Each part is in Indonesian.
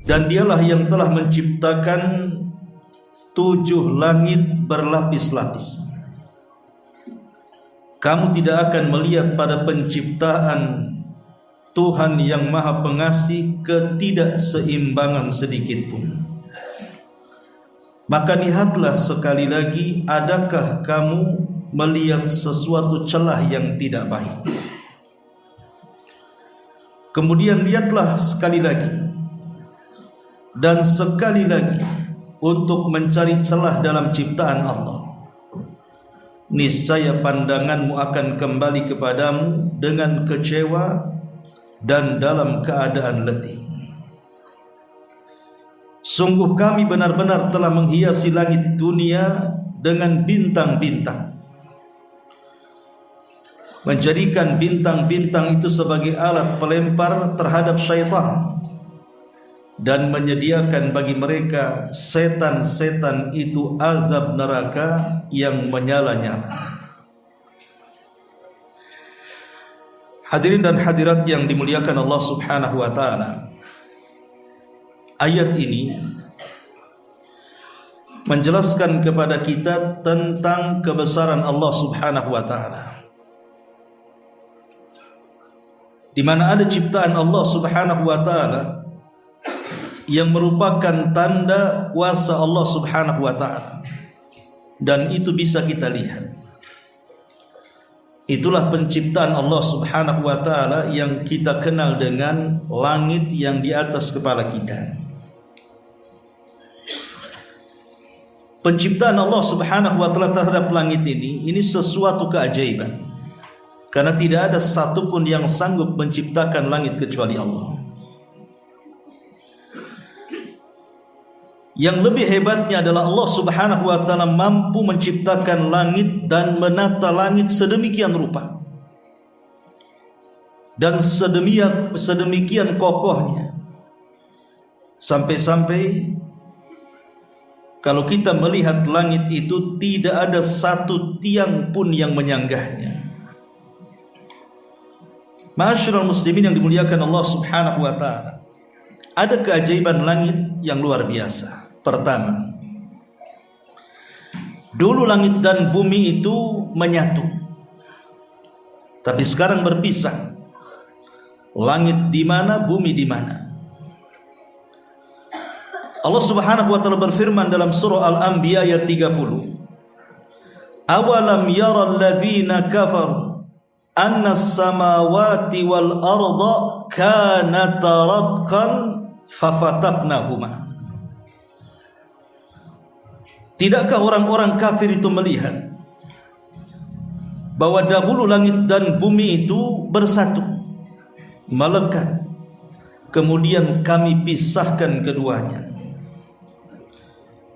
Dan dialah yang telah menciptakan 7 langit berlapis-lapis. Kamu tidak akan melihat pada penciptaan Tuhan yang Maha Pengasih ketidakseimbangan sedikit pun. Maka lihatlah sekali lagi, adakah kamu melihat sesuatu celah yang tidak baik? Kemudian lihatlah sekali lagi dan sekali lagi untuk mencari celah dalam ciptaan Allah. Niscaya pandanganmu akan kembali kepadamu dengan kecewa dan dalam keadaan letih. Sungguh kami benar-benar telah menghiasi langit dunia dengan bintang-bintang, menjadikan bintang-bintang itu sebagai alat pelempar terhadap syaitan, dan menyediakan bagi mereka setan-setan itu azab neraka yang menyala-nyala. Hadirin dan hadirat yang dimuliakan Allah Subhanahu wa taala, ayat ini menjelaskan kepada kita tentang kebesaran Allah Subhanahu wa taala. Di mana ada ciptaan Allah Subhanahu wa taala yang merupakan tanda kuasa Allah Subhanahu wa taala, dan itu bisa kita lihat. Itulah penciptaan Allah Subhanahu wa taala yang kita kenal dengan langit yang di atas kepala kita. Penciptaan Allah Subhanahu wa taala terhadap langit ini sesuatu keajaiban, karena tidak ada satupun yang sanggup menciptakan langit kecuali Allah. Yang lebih hebatnya adalah Allah Subhanahu wa taala mampu menciptakan langit dan menata langit sedemikian rupa dan sedemikian kokohnya, sampai-sampai kalau kita melihat langit itu tidak ada satu tiang pun yang menyanggahnya. Ma'asyiral muslimin yang dimuliakan Allah Subhanahu wa taala, ada keajaiban langit yang luar biasa. Pertama, dulu langit dan bumi itu menyatu, tapi sekarang berpisah. Langit di mana, bumi di mana? Allah Subhanahu wa taala berfirman dalam surah Al-Anbiya ayat 30. Awalam yara alladhina kafaru anna as-samawati wal arda kanata ratqan fafataqnahuma. Tidakkah orang-orang kafir itu melihat bahwa dahulu langit dan bumi itu bersatu, melekat, kemudian kami pisahkan keduanya.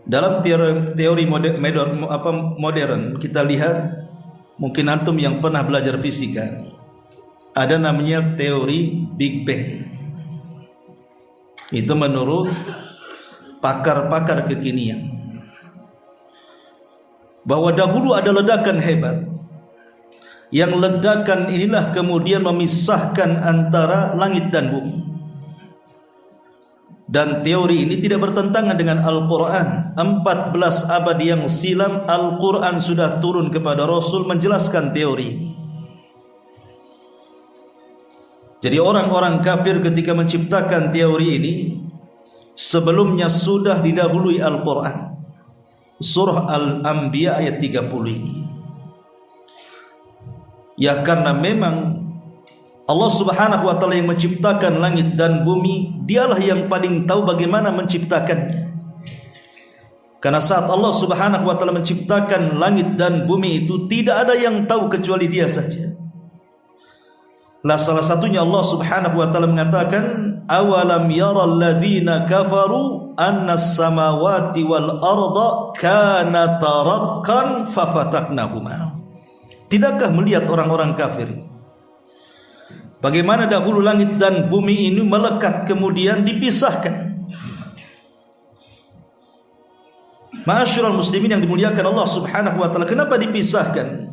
Dalam teori modern kita lihat, mungkin antum yang pernah belajar fisika, ada namanya teori Big Bang. Itu menurut pakar-pakar kekinian, bahwa dahulu ada ledakan hebat, yang ledakan inilah kemudian memisahkan antara langit dan bumi. Dan teori ini tidak bertentangan dengan Al-Quran. 14 abad yang silam Al-Quran sudah turun kepada Rasul menjelaskan teori ini. Jadi orang-orang kafir ketika menciptakan teori ini, sebelumnya sudah didahului Al-Quran. Surah Al-Anbiya ayat 30 ini. Ya, karena memang Allah Subhanahu wa taala yang menciptakan langit dan bumi, dialah yang paling tahu bagaimana menciptakannya. Karena saat Allah Subhanahu wa taala menciptakan langit dan bumi itu, tidak ada yang tahu kecuali Dia saja. Lah salah satunya Allah Subhanahu wa taala mengatakan, awalam yaral ladzina kafaru annas samawati wal arda kanata ratqan fafataqnahuma. Tidakkah melihat orang-orang kafir itu bagaimana dahulu langit dan bumi ini melekat kemudian dipisahkan? Ma'asyiral muslimin yang dimuliakan Allah Subhanahu wa taala, kenapa dipisahkan?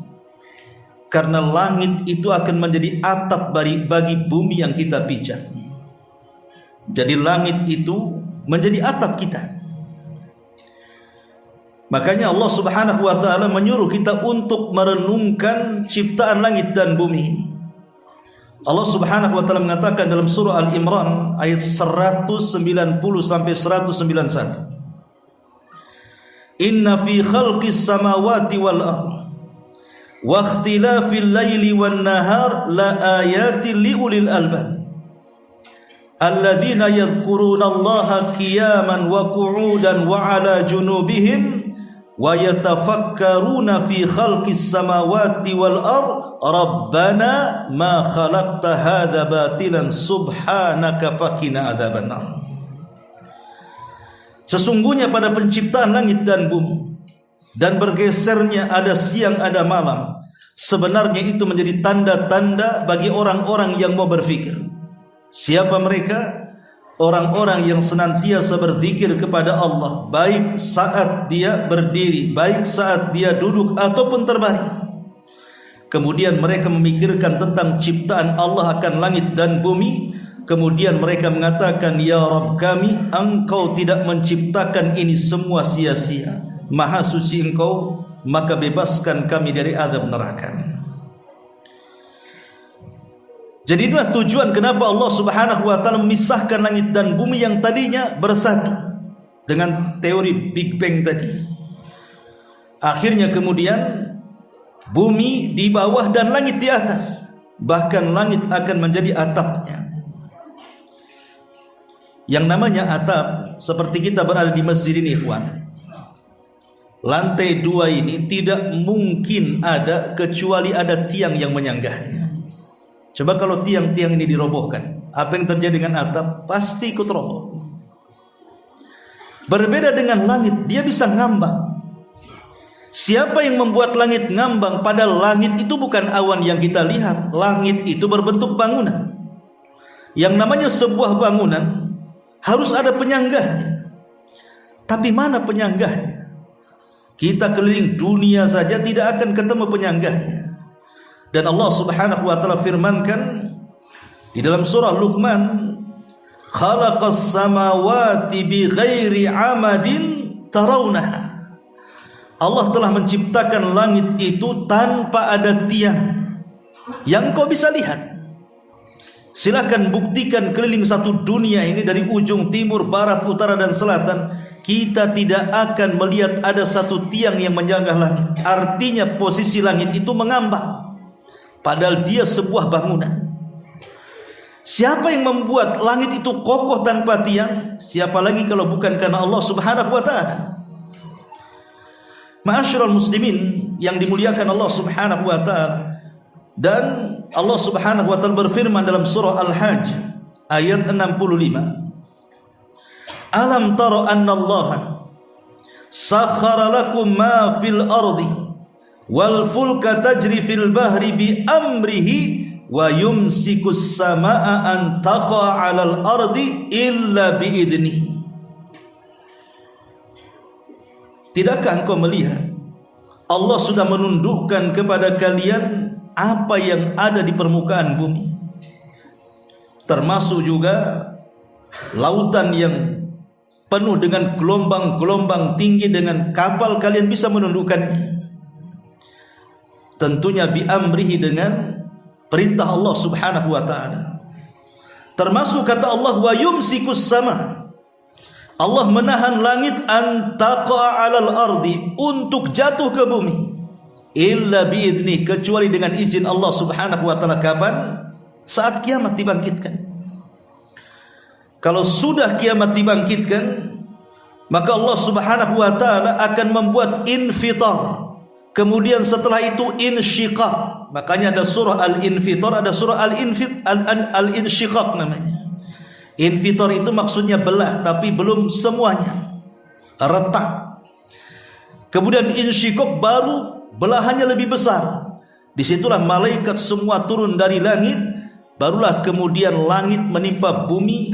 Karena langit itu akan menjadi atap bagi bumi yang kita pijak. Jadi langit itu menjadi atap kita. Makanya Allah Subhanahu wa taala menyuruh kita untuk merenungkan ciptaan langit dan bumi ini. Allah Subhanahu wa taala mengatakan dalam surah Al-Imran ayat 190 sampai 191. Inna fi khalqis samawati wal ardh wa ikhtilafil laili wan nahar la ayatin liulil albab alladzina yadhkuruna Allaha qiyaman wa qu'udan wa 'ala junubihim wa yatafakkaruna fi khalqis samawati wal ardh rabbana ma khalaqta hadza batilan subhanaka faqina adzabannar. Sesungguhnya pada penciptaan langit dan bumi dan bergesernya ada siang ada malam, sebenarnya itu menjadi tanda-tanda bagi orang-orang yang mau berfikir. Siapa mereka? Orang-orang yang senantiasa berzikir kepada Allah, baik saat dia berdiri, baik saat dia duduk ataupun terbaring. Kemudian mereka memikirkan tentang ciptaan Allah akan langit dan bumi. Kemudian mereka mengatakan, Ya Rabb kami, Engkau tidak menciptakan ini semua sia-sia. Maha suci Engkau, maka bebaskan kami dari azab neraka. Jadi inilah tujuan kenapa Allah Subhanahu wa taala memisahkan langit dan bumi yang tadinya bersatu dengan teori Big Bang tadi. Akhirnya kemudian bumi di bawah dan langit di atas. Bahkan langit akan menjadi atapnya. Yang namanya atap, seperti kita berada di masjid ini, ikhwan. Lantai 2 ini tidak mungkin ada kecuali ada tiang yang menyanggahnya. Coba kalau tiang-tiang ini dirobohkan, apa yang terjadi dengan atap? Pasti ikut roboh. Berbeda dengan langit, dia bisa ngambang. Siapa yang membuat langit ngambang? Padahal langit itu bukan awan yang kita lihat. Langit itu berbentuk bangunan. Yang namanya sebuah bangunan harus ada penyanggahnya. Tapi mana penyanggahnya? Kita keliling dunia saja tidak akan ketemu penyanggahnya. Dan Allah Subhanahu wa taala firmankan di dalam surah Luqman, khalaqas samawati bighairi amadin tarawnaha. Allah telah menciptakan langit itu tanpa ada tiang yang kau bisa lihat. Silakan buktikan keliling satu dunia ini dari ujung timur, barat, utara dan selatan, kita tidak akan melihat ada satu tiang yang menyanggah langit. Artinya posisi langit itu mengambang, padahal dia sebuah bangunan. Siapa yang membuat langit itu kokoh tanpa tiang? Siapa lagi kalau bukan karena Allah Subhanahu wa taala. Ma'asyiral muslimin yang dimuliakan Allah Subhanahu wa taala. Dan Allah Subhanahu wa taala berfirman dalam surah Al-Hajj ayat 65. Alam tara anna Allah sakhkhara lakum ma fil ardi wal fulka tajri fil bahri bi amrihi wa yumsikus samaa an taqa 'alal ardi illa bi idnihi. Tidakkah engkau melihat Allah sudah menundukkan kepada kalian apa yang ada di permukaan bumi, termasuk juga lautan yang penuh dengan gelombang-gelombang tinggi, dengan kapal kalian bisa menundukkannya. Tentunya bi amrihi, dengan perintah Allah Subhanahu wa taala. Termasuk kata Allah, wa yumsikus sama, Allah menahan langit antaqa 'alal ardi, untuk jatuh ke bumi, illa biidznih, kecuali dengan izin Allah Subhanahu wa taala. Kapan? Saat kiamat dibangkitkan. Kalau sudah kiamat dibangkitkan, maka Allah Subhanahu wa taala akan membuat infitar. Kemudian setelah itu insyiqaq. Makanya ada surah al-infitar, ada surah al-insyiqaq namanya. Infitar itu maksudnya belah, tapi belum semuanya, retak. Kemudian insyiqaq baru belahannya lebih besar. Disitulah malaikat semua turun dari langit. Barulah kemudian langit menimpa bumi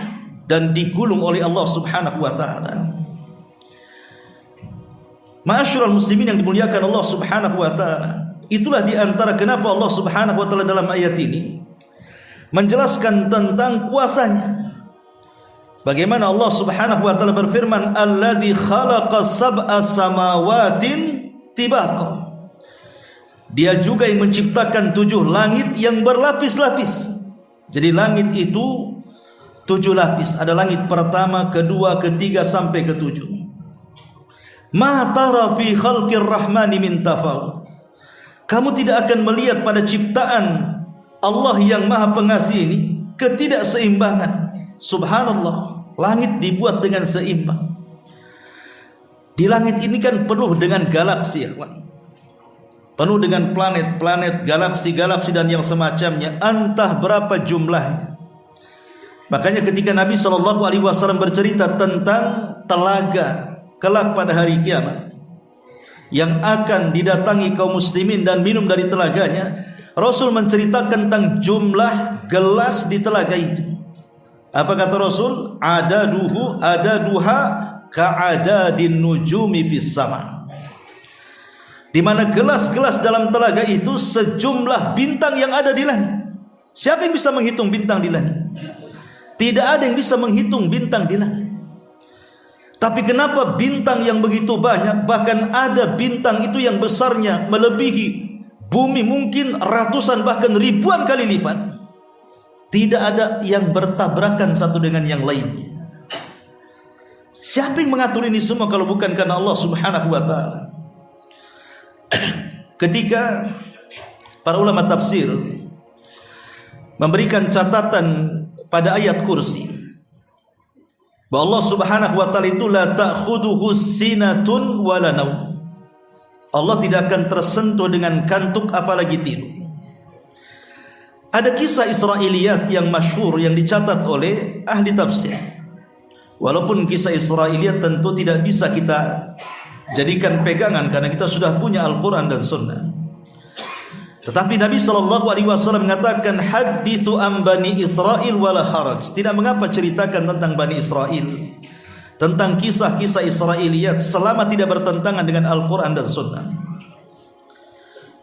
dan digulung oleh Allah Subhanahu wa taala. Ma'asyiral muslimin yang dimuliakan Allah Subhanahu wa taala, Itulah di antara kenapa Allah Subhanahu wa taala dalam ayat ini menjelaskan tentang kuasanya. Bagaimana Allah Subhanahu wa taala berfirman, "Alladzi khalaqa sab'a samawatin tibaqa." Dia juga yang menciptakan 7 langit yang berlapis-lapis. Jadi langit itu 7 lapis. Ada langit pertama, kedua, ketiga sampai ke-7. Ma tara fi khalqir rahmani min tafawut. Kamu tidak akan melihat pada ciptaan Allah yang Maha Pengasih ini ketidakseimbangan. Subhanallah. Langit dibuat dengan seimbang. Di langit ini kan penuh dengan galaksi, ya, penuh dengan planet-planet, galaksi-galaksi dan yang semacamnya. Entah berapa jumlahnya. Makanya ketika Nabi SAW bercerita tentang telaga kelak pada hari kiamat yang akan didatangi kaum muslimin dan minum dari telaganya, Rasul menceritakan tentang jumlah gelas di telaga itu. Apa kata Rasul? Adaduha ka'adadin nujumi fis sama. Di mana gelas-gelas dalam telaga itu sejumlah bintang yang ada di langit. Siapa yang bisa menghitung bintang di langit? Tidak ada yang bisa menghitung bintang di langit. Tapi kenapa bintang yang begitu banyak, bahkan ada bintang itu yang besarnya melebihi bumi mungkin ratusan bahkan ribuan kali lipat. Tidak ada yang bertabrakan satu dengan yang lainnya. Siapa yang mengatur ini semua kalau bukan karena Allah Subhanahu wa taala? Ketika para ulama tafsir memberikan catatan pada ayat kursi bahwa Allah Subhanahu wa taala itu la ta'khuduhu sinatun wala naum. Allah tidak akan tersentuh dengan kantuk apalagi tidur. Ada kisah Israiliyat yang masyhur yang dicatat oleh ahli tafsir. Walaupun kisah Israiliyat tentu tidak bisa kita jadikan pegangan karena kita sudah punya Al-Quran dan Sunnah. Tetapi Nabi SAW mengatakan, hadithu an Bani Israel wala haraj. Tidak mengapa ceritakan tentang Bani Israel, tentang kisah-kisah Israiliyat selama tidak bertentangan dengan Al-Quran dan Sunnah.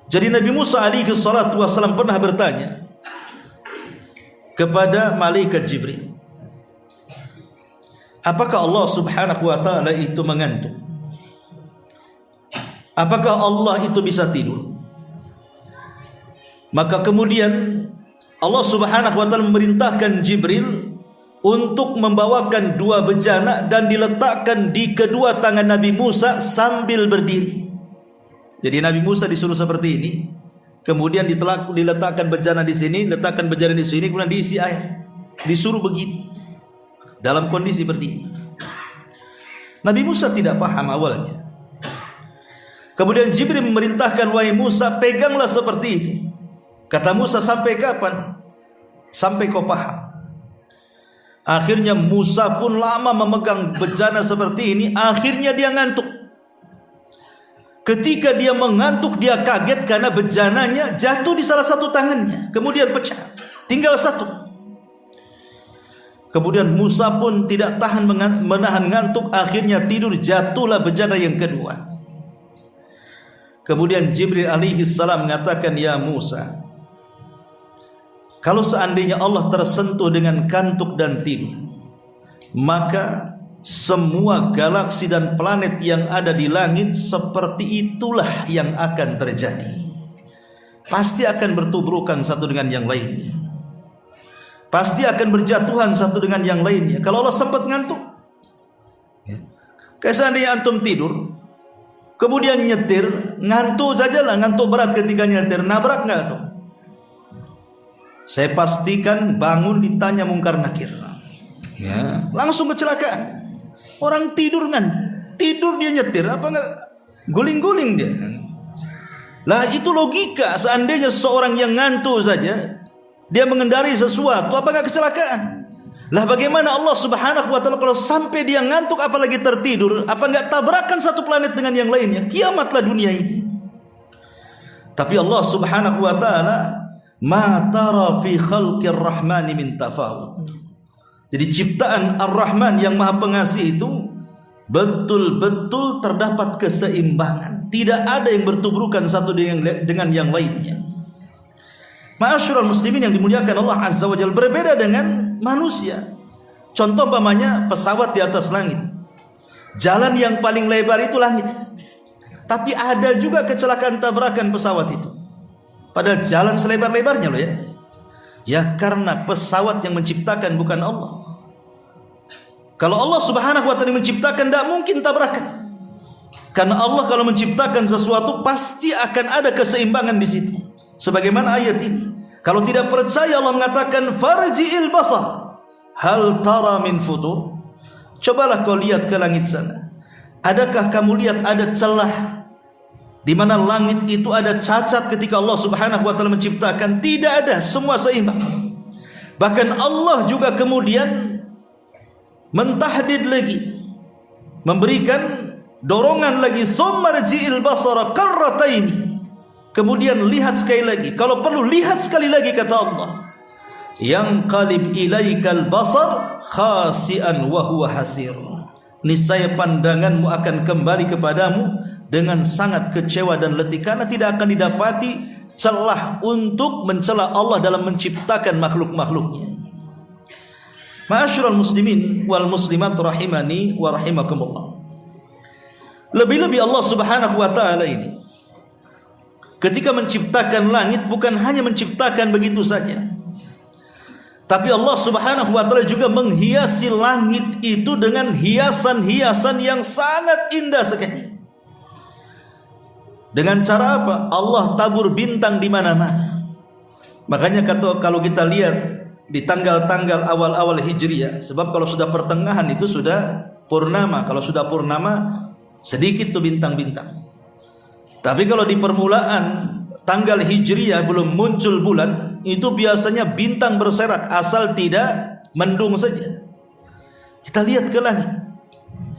Jadi Nabi Musa alaihi salatu wassalam pernah bertanya kepada malaikat Jibril, apakah Allah Subhanahu wa taala itu mengantuk? Apakah Allah itu bisa tidur? Maka kemudian Allah Subhanahu wa taala memerintahkan Jibril untuk membawakan 2 bejana dan diletakkan di kedua tangan Nabi Musa sambil berdiri. Jadi Nabi Musa disuruh seperti ini, kemudian diletakkan bejana di sini, letakkan bejana di sini, kemudian diisi air. Disuruh begini dalam kondisi berdiri. Nabi Musa tidak paham awalnya. Kemudian Jibril memerintahkan, wahai Musa, peganglah seperti itu. Kata Musa, sampai kapan? Sampai kau paham. Akhirnya Musa pun lama memegang bejana seperti ini. Akhirnya dia ngantuk. Ketika dia mengantuk, dia kaget karena bejananya jatuh di salah satu tangannya, kemudian pecah, tinggal satu. Kemudian Musa pun tidak tahan menahan ngantuk, akhirnya tidur, jatuhlah bejana yang kedua. Kemudian Jibril alaihi salam mengatakan, ya Musa, kalau seandainya Allah tersentuh dengan kantuk dan tidur, maka semua galaksi dan planet yang ada di langit seperti itulah yang akan terjadi. Pasti akan bertubrukan satu dengan yang lainnya. Pasti akan berjatuhan satu dengan yang lainnya. Kalau Allah sempat ngantuk, kayak seandainya antum tidur, kemudian nyetir, ngantuk sajalah, ngantuk berat ketika nyetir, nabrak nggak tuh? Saya pastikan bangun ditanya mungkar nakir, ya, langsung kecelakaan. Orang tidur tidur dia nyetir, apa enggak guling-guling dia. Lah itu logika, seandainya seorang yang ngantuk saja dia mengendarai sesuatu, apa enggak kecelakaan? Lah bagaimana Allah Subhanahu wa taala kalau sampai dia ngantuk apalagi tertidur, apa enggak tabrakan satu planet dengan yang lainnya? Kiamatlah dunia ini. Tapi Allah Subhanahu wa taala ma tara fi khalqir rahmani min tafawut. Jadi ciptaan Ar-Rahman yang Maha Pengasih itu betul-betul terdapat keseimbangan, tidak ada yang bertubrukan satu dengan yang lainnya. Ma'asyiral muslimin yang dimuliakan Allah Azza wa Jalla, berbeda dengan manusia. Contoh umpamanya pesawat di atas langit. Jalan yang paling lebar itu langit. Tapi ada juga kecelakaan tabrakan pesawat itu. Pada jalan selebar-lebarnya loh ya. Ya karena pesawat yang menciptakan bukan Allah. Kalau Allah Subhanahu wa taala menciptakan, tidak mungkin tabrakan. Karena Allah kalau menciptakan sesuatu pasti akan ada keseimbangan di situ. Sebagaimana ayat ini. Kalau tidak percaya, Allah mengatakan farji'il basar hal tara min futur. Cobalah kau lihat ke langit sana. Adakah kamu lihat ada celah di mana langit itu ada cacat ketika Allah Subhanahu wa taala menciptakan? Tidak ada, semua seimbang. Bahkan Allah juga kemudian mentahdid lagi, memberikan dorongan lagi, tsummarji'il basara karrataini. Kemudian lihat sekali lagi, kalau perlu lihat sekali lagi kata Allah. Yang qalib ilaikal basar khasian wa huwa hasir. Niscaya pandanganmu akan kembali kepadamu dengan sangat kecewa dan letih, karena tidak akan didapati celah untuk mencela Allah dalam menciptakan makhluk-makhluknya. Ma'asyiral muslimin wal muslimat rahimani wa rahimakumullah. Lebih-lebih Allah Subhanahu wa taala ini ketika menciptakan langit bukan hanya menciptakan begitu saja, tapi Allah Subhanahu wa taala juga menghiasi langit itu dengan hiasan-hiasan yang sangat indah sekali. Dengan cara apa? Allah tabur bintang di mana-mana. Makanya kalau kita lihat di tanggal-tanggal awal-awal Hijriah, sebab kalau sudah pertengahan itu sudah purnama. Kalau sudah purnama sedikit tuh bintang-bintang. Tapi kalau di permulaan tanggal Hijriah belum muncul bulan, itu biasanya bintang berserak asal tidak mendung saja. Kita lihat ke langit.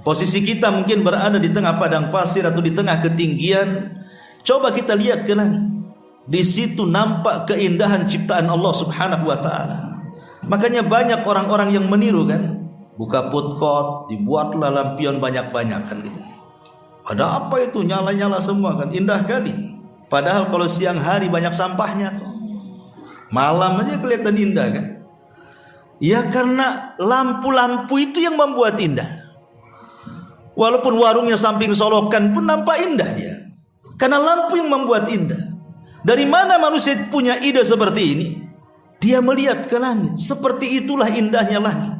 Posisi kita mungkin berada di tengah padang pasir atau di tengah ketinggian. Coba kita lihat ke langit. Di situ nampak keindahan ciptaan Allah Subhanahu wa taala. Makanya banyak orang-orang yang meniru kan. Buka putkot, dibuatlah lampion banyak-banyak kan gitu. Ada apa itu, nyala-nyala semua kan, indah kali. Padahal kalau siang hari banyak sampahnya tuh. Malam aja kelihatan indah kan. Ya karena lampu-lampu itu yang membuat indah. Walaupun warungnya samping solokan pun nampak indah dia. Karena lampu yang membuat indah. Dari mana manusia punya ide seperti ini? Dia melihat ke langit. Seperti itulah indahnya langit.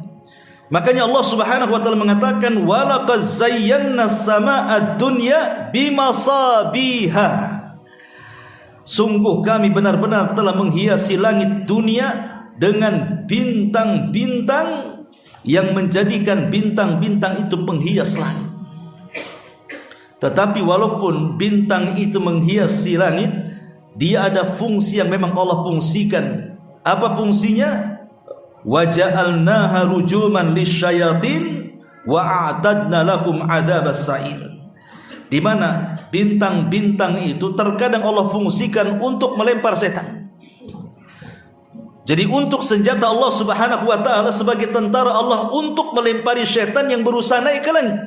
Makanya Allah Subhanahu wa taala mengatakan walaqad zayyana as-samaa'a ad-dunya bimasabiha. Sungguh kami benar-benar telah menghiasi langit dunia dengan bintang-bintang yang menjadikan bintang-bintang itu penghias langit. Tetapi walaupun bintang itu menghiasi langit, dia ada fungsi yang memang Allah fungsikan. Apa fungsinya? وَجَعَلْنَاهَا رُجُومًا لِلشَّيَاطِينِ وَأَعْتَدْنَا لَهُمْ عَذَابَ السَّعِيرِ. Di mana bintang-bintang itu terkadang Allah fungsikan untuk melempar setan. Jadi untuk senjata Allah Subhanahu wa taala sebagai tentara Allah untuk melempari setan yang berusaha naik ke langit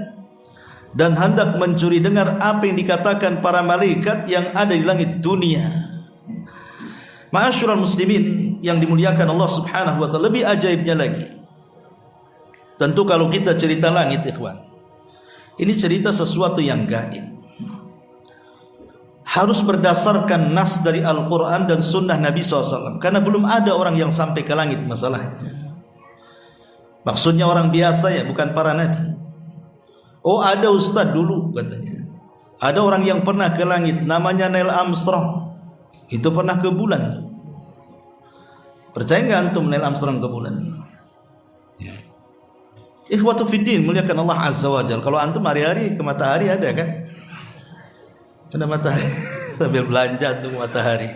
dan hendak mencuri dengar apa yang dikatakan para malaikat yang ada di langit dunia. Ma'asyiral muslimin yang dimuliakan Allah Subhanahu wa taala, lebih ajaibnya lagi. Tentu kalau kita cerita langit ikhwan, ini cerita sesuatu yang gaib. Harus berdasarkan nas dari Al-Quran dan sunnah Nabi SAW. Karena belum ada orang yang sampai ke langit masalahnya. Maksudnya orang biasa ya, bukan para nabi. Oh ada ustadz dulu katanya. Ada orang yang pernah ke langit, namanya Neil Armstrong. Itu pernah ke bulan. Percaya nggak antum Neil Armstrong ke bulan? Ya. Ikhwatu fiddin, muliakan Allah Azza wa Jalla. Kalau antum hari-hari ke matahari ada kan? Ada matahari sambil belanja untuk matahari.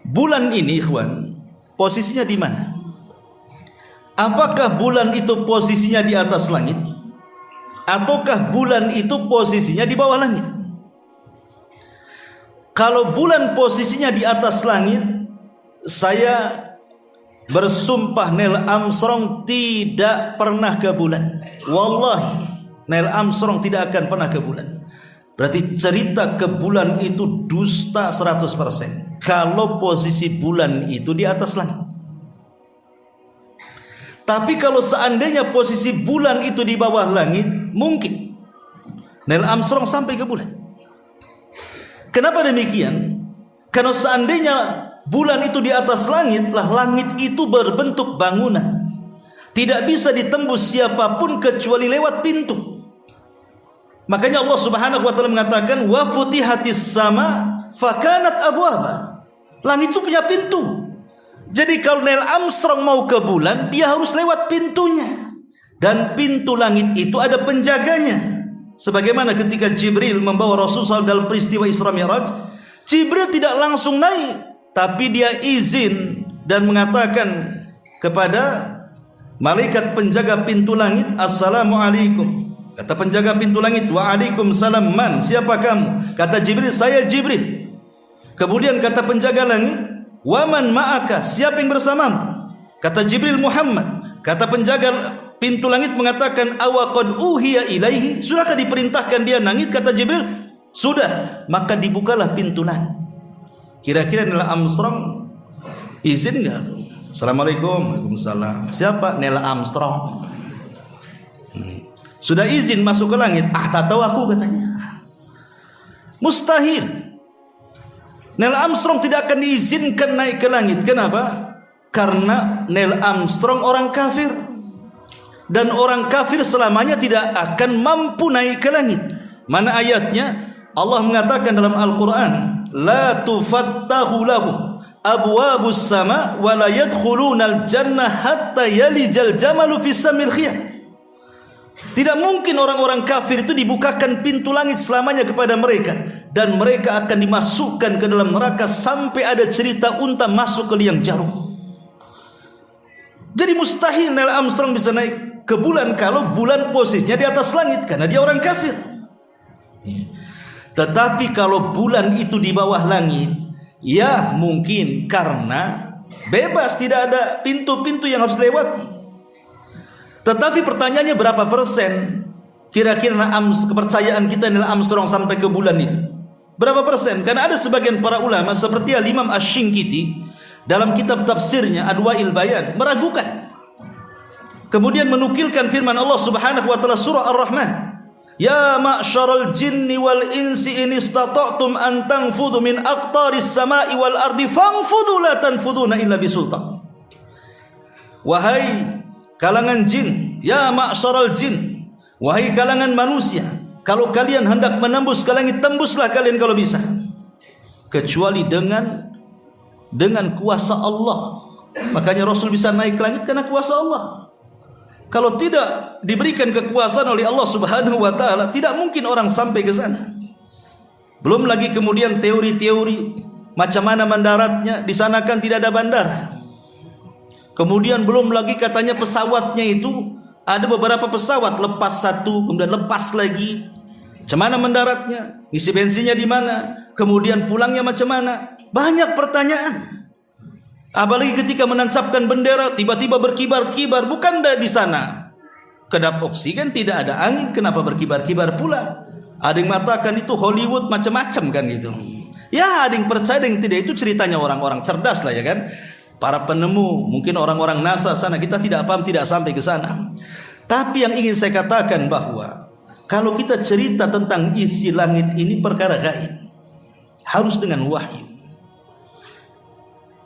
Bulan ini ikhwan, posisinya di mana? Apakah bulan itu posisinya di atas langit? Ataukah bulan itu posisinya di bawah langit? Kalau bulan posisinya di atas langit, saya bersumpah Neil Armstrong tidak pernah ke bulan. Wallahi Neil Armstrong tidak akan pernah ke bulan. Berarti cerita ke bulan itu dusta 100%. Kalau posisi bulan itu di atas langit. Tapi kalau seandainya posisi bulan itu di bawah langit, mungkin Neil Armstrong sampai ke bulan. Kenapa demikian? Karena seandainya bulan itu di atas langit, lah langit itu berbentuk bangunan. Tidak bisa ditembus siapapun kecuali lewat pintu. Makanya Allah Subhanahu wa taala mengatakan wa futihatis sama fakanat abwaba. Langit itu punya pintu. Jadi kalau Neil Armstrong mau ke bulan, dia harus lewat pintunya. Dan pintu langit itu ada penjaganya. Sebagaimana ketika Jibril membawa Rasulullah dalam peristiwa Isra Mi'raj, Jibril tidak langsung naik, tapi dia izin dan mengatakan kepada malaikat penjaga pintu langit, Assalamualaikum. Kata penjaga pintu langit, Waalaikumsalam, man, siapa kamu? Kata Jibril, saya Jibril. Kemudian kata penjaga langit, Waman ma'aka, siapa yang bersamamu? Kata Jibril, Muhammad. Kata penjaga pintu langit mengatakan, awaqad uhiya ilaihi, sudahkah diperintahkan dia nangit? Kata Jibril, sudah. Maka dibukalah pintu langit. Kira-kira Neil Armstrong izin enggak tuh? Assalamualaikum. Waalaikumsalam. Siapa? Neil Armstrong. Sudah izin masuk ke langit? Tak tahu aku, katanya. Mustahil. Neil Armstrong tidak akan diizinkan naik ke langit. Kenapa? Karena Neil Armstrong orang kafir. Dan orang kafir selamanya tidak akan mampu naik ke langit. Mana ayatnya? Allah mengatakan dalam Al-Quran, La tufattahu lahum abwabus sama wa la yadkhulunal jannah hatta yalijal jamalu fis samil khiyat. Tidak mungkin orang-orang kafir itu dibukakan pintu langit selamanya kepada mereka, dan mereka akan dimasukkan ke dalam neraka sampai ada cerita unta masuk ke liang jarum. Jadi mustahil Neil Armstrong bisa naik ke bulan kalau bulan posisinya di atas langit, karena dia orang kafir. Tetapi kalau bulan itu di bawah langit, ya mungkin karena bebas, tidak ada pintu-pintu yang harus dilewati. Tetapi pertanyaannya berapa persen kira-kira kepercayaan kita Neil Armstrong sampai ke bulan itu? Berapa persen? Karena ada sebagian para ulama seperti Al-Imam Asy-Syinkiti dalam kitab tafsirnya Adwa'il Bayan meragukan. Kemudian menukilkan firman Allah Subhanahu wa taala surah Ar-Rahman, Ya ma'syaral jinni wal insi in istata'tum an tanfudhu min aqtaris sama'i wal ardi fanfudhu la tanfudhuna illa bisultan. Wahai kalangan jin, ya ma'syaral jin, wahai kalangan manusia, kalau kalian hendak menembus ke langit, tembuslah kalian kalau bisa, kecuali dengan kuasa Allah. Makanya Rasul bisa naik ke langit karena kuasa Allah. Kalau tidak diberikan kekuasaan oleh Allah Subhanahu wa taala, tidak mungkin orang sampai ke sana. Belum lagi kemudian teori-teori macam mana mendaratnya, di sana kan tidak ada bandara. Kemudian belum lagi katanya pesawatnya itu ada beberapa pesawat, lepas satu kemudian lepas lagi. Macam mana mendaratnya? Isi bensinnya di mana? Kemudian pulangnya macam mana? Banyak pertanyaan. Apalagi ketika menancapkan bendera tiba-tiba berkibar-kibar, bukan di sana kedap oksigen, tidak ada angin, kenapa berkibar-kibar pula? Ada yang mengatakan itu Hollywood, macam-macam kan gitu. Ya ada yang percaya, ada yang tidak, itu ceritanya orang-orang cerdas lah ya kan. Para penemu, mungkin orang-orang NASA sana, kita tidak paham, tidak sampai ke sana. Tapi yang ingin saya katakan bahwa kalau kita cerita tentang isi langit ini perkara gaib, harus dengan wahyu.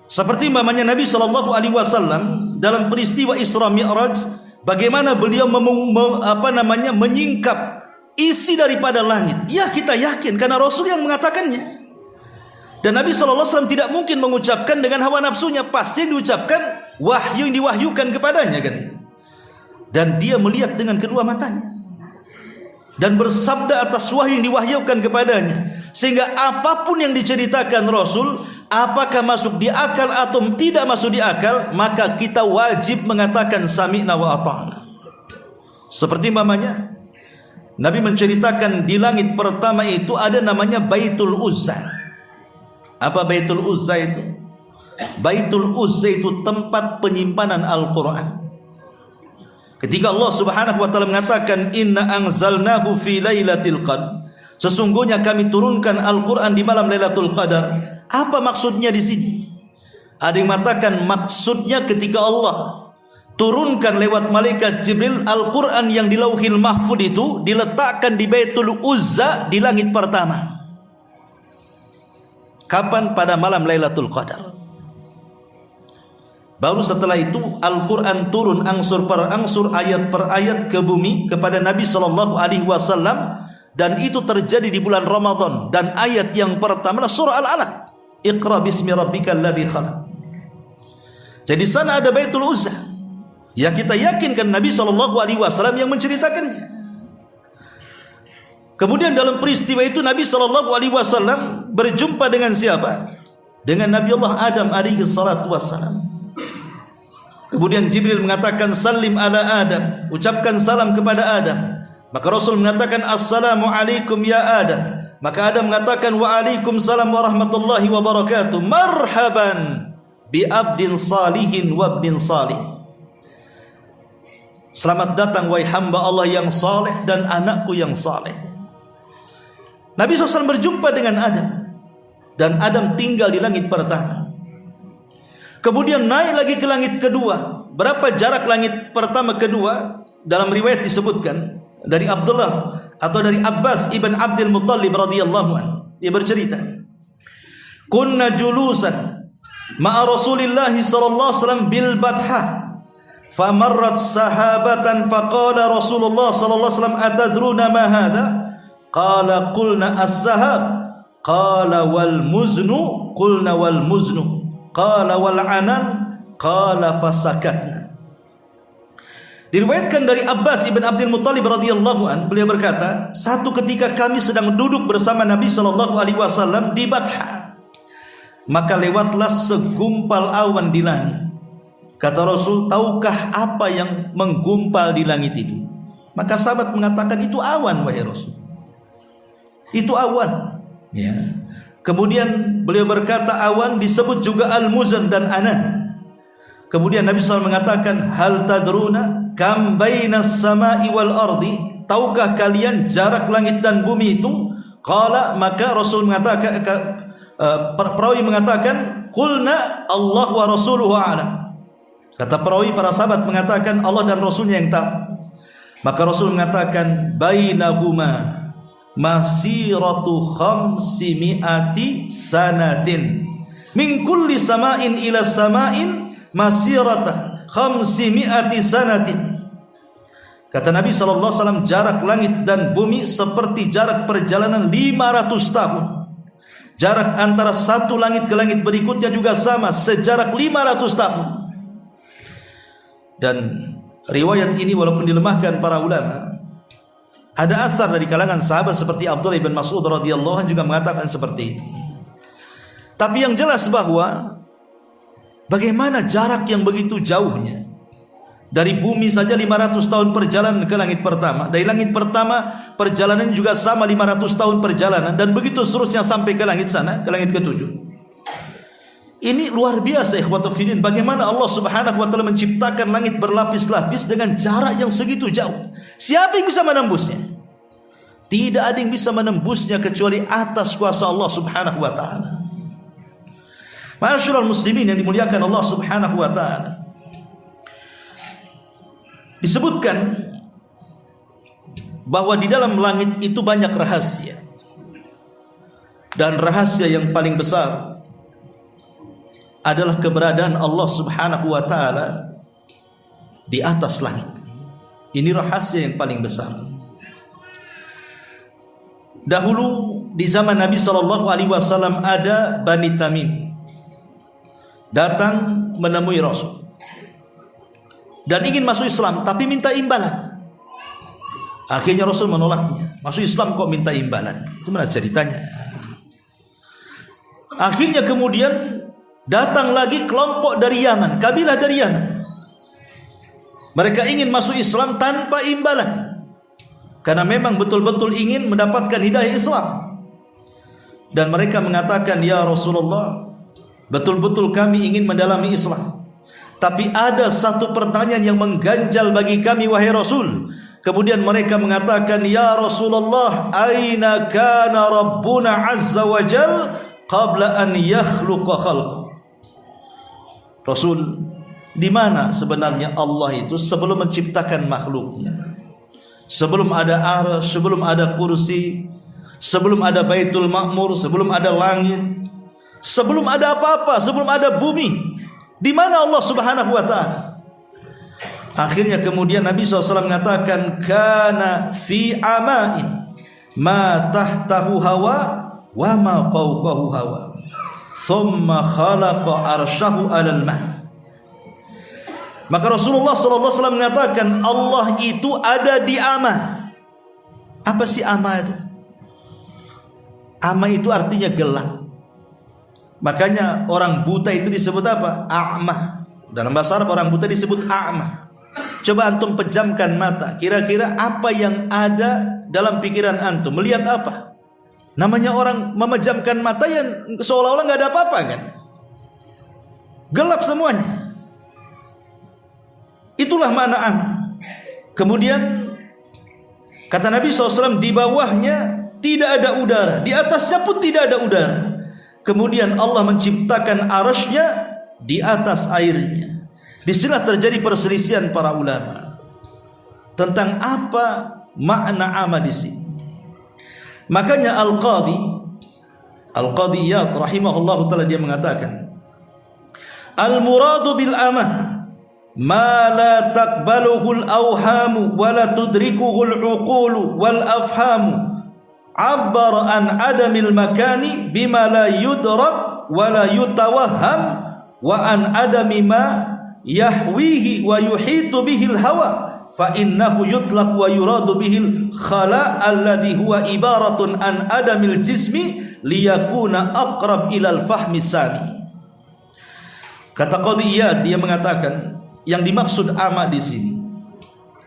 Seperti mamanya Nabi Shallallahu Alaihi Wasallam dalam peristiwa Isra Mi'raj, bagaimana beliau menyingkap isi daripada langit. Ya kita yakin karena Rasul yang mengatakannya. Dan Nabi SAW tidak mungkin mengucapkan dengan hawa nafsunya, pasti diucapkan wahyu yang diwahyukan kepadanya kan itu. Dan dia melihat dengan kedua matanya dan bersabda atas wahyu yang diwahyukan kepadanya, sehingga apapun yang diceritakan Rasul, apakah masuk di akal atau tidak masuk di akal, maka kita wajib mengatakan sami'na wa ata'na. Seperti mamanya Nabi menceritakan di langit pertama itu ada namanya Baitul Uzza. Apa Baitul Uzza itu? Baitul Uzza itu tempat penyimpanan Al-Quran. Ketika Allah Subhanahu wa taala mengatakan inna anzalnahu fi lailatul qadar, sesungguhnya kami turunkan Al-Qur'an di malam Lailatul Qadar. Apa maksudnya di sini? Ada yang mengatakan maksudnya ketika Allah turunkan lewat malaikat Jibril Al-Qur'an yang di Lauhil Mahfuz itu diletakkan di Baitul Uzza di langit pertama. Kapan? Pada malam Lailatul Qadar. Baru setelah itu Al-Quran turun angsur per angsur, ayat per ayat ke bumi kepada Nabi SAW, dan itu terjadi di bulan Ramadan. Dan ayat yang pertama adalah surah Al-Alaq, Iqra bismi rabbikal ladzi khalaq. Jadi sana ada Baitul Uzza. Ya kita yakinkan Nabi SAW yang menceritakannya. Kemudian dalam peristiwa itu Nabi SAW berjumpa dengan siapa? Dengan Nabi Allah Adam alaihi salatu wassalam. Kemudian Jibril mengatakan salim ala Adam, ucapkan salam kepada Adam. Maka Rasul mengatakan assalamu alaikum ya Adam. Maka Adam mengatakan wa alaikum salam warahmatullahi wabarakatuh. Marhaban bi abdin salihin wa abdin salih. Selamat datang wahai hamba Allah yang saleh dan anakku yang saleh. Nabi SAW berjumpa dengan Adam, dan Adam tinggal di langit pertama. Kemudian naik lagi ke langit kedua. Berapa jarak langit pertama kedua? Dalam riwayat disebutkan dari Abdullah atau dari Abbas ibn Abdul Muttalib radhiyallahu anhu. Dia bercerita, "Kunna julusan ma'a Rasulillah sallallahu alaihi wasallam bil Batha, famarrat sahabatan faqala Rasulullah sallallahu alaihi wasallam atadruna ma hadha? Qala qulna as-sahab. Qala wal muznu. Qulna wal muznu. Qala wal anan. Qala fasakatna." Diriwayatkan dari Abbas ibn Abdul Muttalib radhiyallahu an, beliau berkata, satu ketika kami sedang duduk bersama Nabi sallallahu alaihi wasallam di Batha, maka lewatlah segumpal awan di langit. Kata Rasul, tahukah apa yang menggumpal di langit itu? Maka sahabat mengatakan, itu awan wahai Rasul. Itu awan. Ya. Kemudian beliau berkata, awan disebut juga al-muzan dan anan. Kemudian Nabi SAW mengatakan, hal tadruna kam bainas sama'i wal ardi? Tahukah kalian jarak langit dan bumi itu? Qala, maka Rasul mengatakan, perawi mengatakan, qulna Allah wa rasuluhu a'lam. Kata perawi, para sahabat mengatakan, Allah dan Rasulnya yang tahu. Maka Rasul mengatakan, bainahuma masiratu khamsimi'ati sanatin min kulli sama'in ila sama'in masirata khamsimi'ati sanatin. Kata Nabi SAW, jarak langit dan bumi seperti jarak perjalanan 500 tahun. Jarak antara satu langit ke langit berikutnya juga sama, sejarak 500 tahun. Dan riwayat ini walaupun dilemahkan para ulama, ada athar dari kalangan sahabat seperti Abdullah bin Mas'ud radhiyallahu anhu juga mengatakan seperti itu. Tapi yang jelas bahwa bagaimana jarak yang begitu jauhnya. Dari bumi saja 500 tahun perjalanan ke langit pertama. Dari langit pertama perjalanan juga sama 500 tahun perjalanan. Dan begitu seterusnya sampai ke langit sana, ke langit ketujuh. Ini luar biasa ikhwatu fillah. Bagaimana Allah subhanahu wa ta'ala menciptakan langit berlapis-lapis dengan jarak yang segitu jauh. Siapa yang bisa menembusnya? Tidak ada yang bisa menembusnya kecuali atas kuasa Allah subhanahu wa ta'ala. Ma'asyiral muslimin yang dimuliakan Allah subhanahu wa ta'ala, disebutkan bahwa di dalam langit itu banyak rahasia. Dan rahasia yang paling besar adalah keberadaan Allah subhanahu wa ta'ala di atas langit. Ini rahasia yang paling besar. Dahulu di zaman Nabi SAW ada Bani Tamim datang menemui Rasul dan ingin masuk Islam tapi minta imbalan. Akhirnya Rasul menolaknya. Masuk Islam kok minta imbalan? Itu mana ceritanya? Akhirnya kemudian datang lagi kelompok dari Yaman, kabilah dari Yaman. Mereka ingin masuk Islam tanpa imbalan, karena memang betul-betul ingin mendapatkan hidayah Islam. Dan mereka mengatakan, ya Rasulullah, betul-betul kami ingin mendalami Islam, Tapi ada satu pertanyaan yang mengganjal bagi kami wahai Rasul. Kemudian mereka mengatakan, ya Rasulullah, aina kana Rabbuna azza wa jal qabla an yakhluqa khalqa. Rasul, di mana sebenarnya Allah itu sebelum menciptakan makhluknya? Sebelum ada arsy, sebelum ada kursi, sebelum ada Baitul Ma'mur, sebelum ada langit, sebelum ada apa-apa, sebelum ada bumi. Di mana Allah Subhanahu wa taala? Akhirnya kemudian Nabi SAW mengatakan, kana fi amain ma tahtahu hawa wa ma fawqahu hawa thumma khalaqa arsyahu 'alal ma'. Maka Rasulullah SAW mengatakan, Allah itu ada di ama. Apa sih ama itu? Ama itu artinya gelap. Makanya orang buta itu disebut apa? A'ma. Dalam bahasa Arab orang buta disebut a'ma. Coba antum pejamkan mata. Kira-kira apa yang ada dalam pikiran antum? Melihat apa? Namanya orang memejamkan mata yang seolah-olah nggak ada apa-apa kan? Gelap semuanya. Itulah makna a'ma. Kemudian kata Nabi SAW, di bawahnya tidak ada udara, di atasnya pun tidak ada udara. Kemudian Allah menciptakan arasy-Nya di atas airnya. Disinilah terjadi perselisihan para ulama tentang apa makna ama di sini. Makanya Al-Qadhi Iyad rahimahullah taala dia mengatakan, al-muradu bil amah ma la taqbaluhu al-awhamu wa la tudrikuhu al-uqulu wal afhamu. Abbar an adamil makani bima la yudrak wa la yutawahham wa an adami ma yahwihi wa yuhitu bihil hawa fa innahu yutlaq wa yuradu bihil khala alladhi huwa ibaratun an adamil jismi liyakuna aqrab ilal fahmi sami. Kata Qadhi Iyad, dia mengatakan yang dimaksud ama di sini